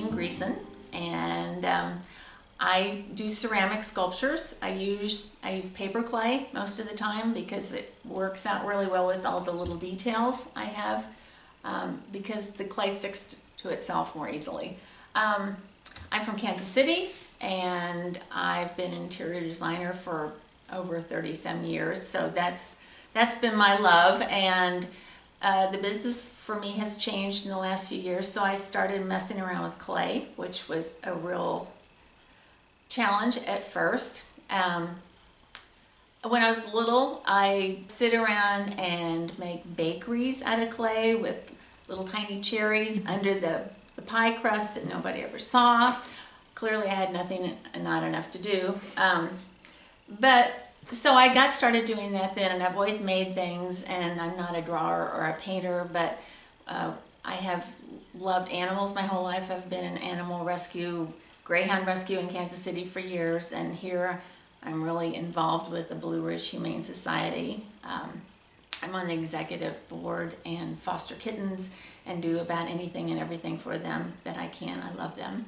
Greeson, and I do ceramic sculptures. I use paper clay most of the time because it works out really well with all the little details I have, because the clay sticks to itself more easily. I'm from Kansas City, and I've been an interior designer for over 30-some years, so that's been my love. And the business for me has changed in the last few years, so I started messing around with clay, which was a real challenge at first. When I was little, I sit around and make bakeries out of clay with little tiny cherries under the pie crust that nobody ever saw. Clearly I had not enough to do. So I got started doing that then, and I've always made things, and I'm not a drawer or a painter, but I have loved animals my whole life. I've been an animal rescue, greyhound rescue in Kansas City for years, and here I'm really involved with the Blue Ridge Humane Society. I'm on the executive board and foster kittens and do about anything and everything for them that I can. I love them.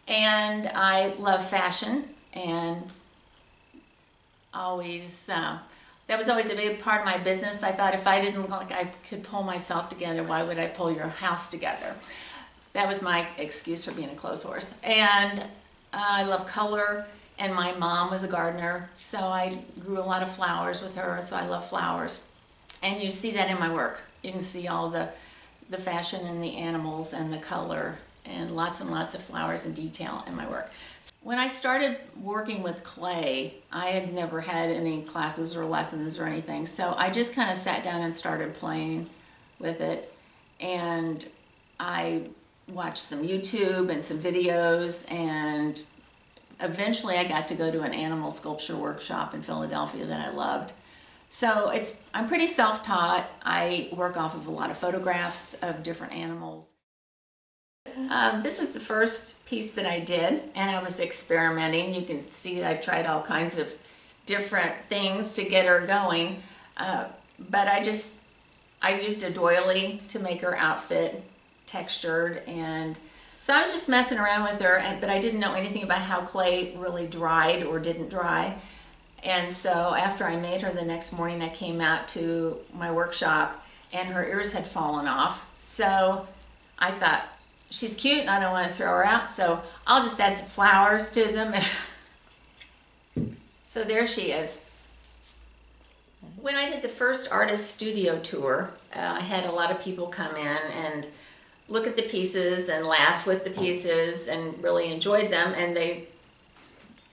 And I love fashion, and always that was always a big part of my business. I thought if I didn't look like I could pull myself together, why would I pull your house together? That was my excuse for being a clothes horse. And I love color, and my mom was a gardener, so I grew a lot of flowers with her, so I love flowers. And you see that in my work. You can see all the fashion and the animals and the color and lots of flowers and detail in my work. When I started working with clay, I had never had any classes or lessons or anything, so I just kind of sat down and started playing with it. And I watched some YouTube and some videos, and eventually I got to go to an animal sculpture workshop in Philadelphia that I loved. So I'm pretty self-taught. I work off of a lot of photographs of different animals. This is the first piece that I did, and I was experimenting. You can see I tried all kinds of different things to get her going, but I used a doily to make her outfit textured, and so I was just messing around with her, but I didn't know anything about how clay really dried or didn't dry. And so after I made her, the next morning I came out to my workshop and her ears had fallen off. So I thought, she's cute and I don't want to throw her out, so I'll just add some flowers to them. So there she is. When I did the first artist studio tour, I had a lot of people come in and look at the pieces and laugh with the pieces and really enjoyed them, and they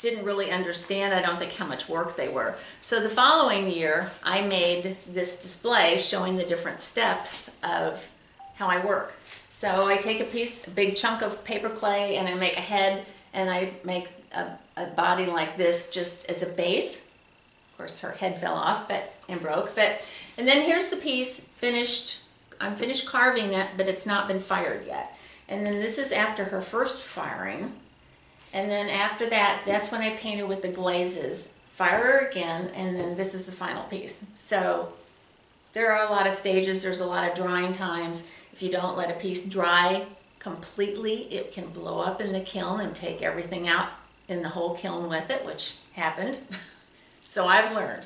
didn't really understand, I don't think, how much work they were. So the following year, I made this display showing the different steps of how I work. So I take a big chunk of paper clay, and I make a head, and I make a body like this just as a base. Of course, her head fell off and broke. And then here's the piece finished. I'm finished carving it, but it's not been fired yet. And then this is after her first firing. And then after that, that's when I paint her with the glazes. Fire her again, and then this is the final piece. So there are a lot of stages. There's a lot of drying times. If you don't let a piece dry completely, it can blow up in the kiln and take everything out in the whole kiln with it, which happened. So I've learned.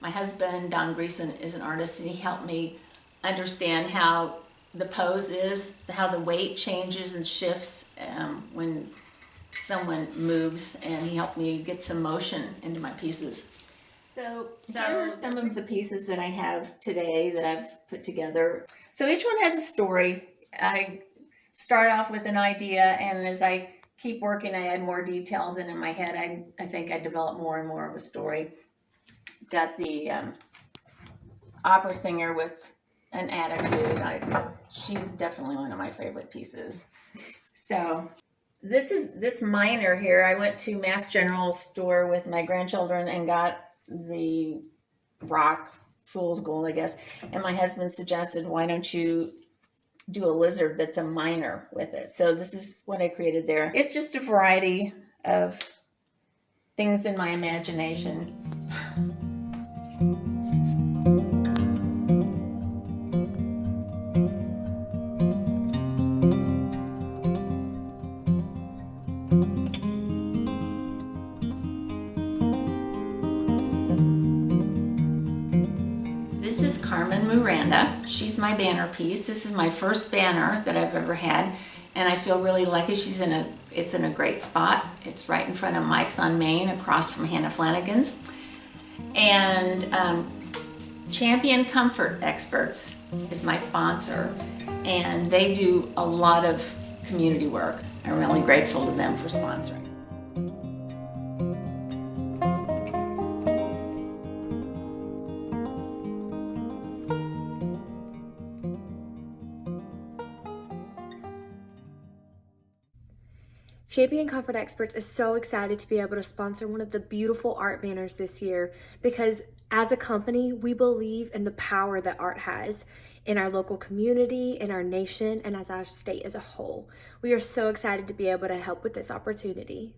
My husband, Don Greeson, is an artist, and he helped me understand how the pose is, how the weight changes and shifts when someone moves, and he helped me get some motion into my pieces. So here are some of the pieces that I have today that I've put together. So each one has a story. I start off with an idea, and as I keep working, I add more details, and in my head I think I develop more and more of a story. Got the opera singer with an attitude. She's definitely one of my favorite pieces. So this miner here, I went to Mass General store with my grandchildren and got the rock, fool's gold, I guess. And my husband suggested, why don't you do a lizard that's a miner with it? So this is what I created there. It's just a variety of things in my imagination. This is Carmen Miranda. She's my banner piece. This is my first banner that I've ever had, and I feel really lucky. It's in a great spot. It's right in front of Mike's on Main, across from Hannah Flanagan's. And Champion Comfort Experts is my sponsor, and they do a lot of community work. I'm really grateful to them for sponsoring. Champion Comfort Experts is so excited to be able to sponsor one of the beautiful art banners this year because as a company, we believe in the power that art has in our local community, in our nation, and as our state as a whole. We are so excited to be able to help with this opportunity.